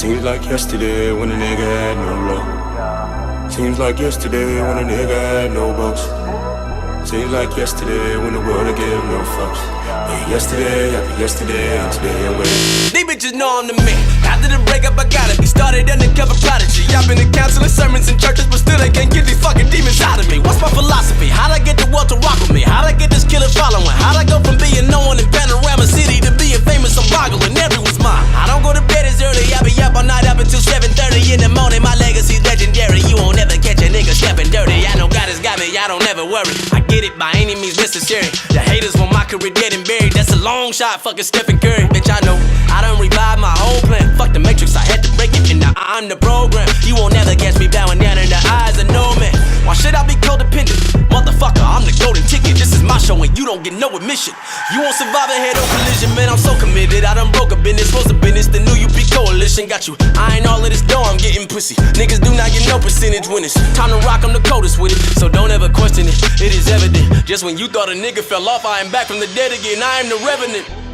Seems like yesterday when a nigga had no love. Seems like yesterday when a nigga had no bucks. Seems like yesterday when the world I gave no fucks. But yesterday, after yesterday, and today I'm waiting. These bitches know I'm the man. After the breakup, I gotta be started undercover prodigy. I've been to counseling, sermons, and churches, but still they can't get these fucking demons out of me. What's my philosophy? How'd I get the world to rock with me? How'd I get this killer following? How'd I go from being known in Panorama City to being famous on boggling? Everyone's mine. I don't go to bed as early. I be up all night up until 7:30 in the morning. My legacy's legendary. You won't ever catch a nigga stepping dirty. I know God has got me. I don't ever worry. I get it by any means necessary. The haters want my career dead and buried. That's a long shot, fucking Stephen Curry. Bitch, I know I done revived my whole plan. Fuck the matrix, I had to break it, and now I'm the program. You won't never catch me bowing down in the eyes of no man. Why should I be codependent? Motherfucker, I'm the golden ticket. This is my show and you don't get no admission. You won't survive a head-on collision, man, I'm so committed. I done broke a business, rose a business. The new UP coalition got you. I ain't all of this dough, I'm getting pussy. Niggas do not get no percentage winners. Time to rock, I'm the coldest with it, so don't ever question it. It is evident. Just when you thought a nigga fell off, I am back from the dead again. I am the revenant.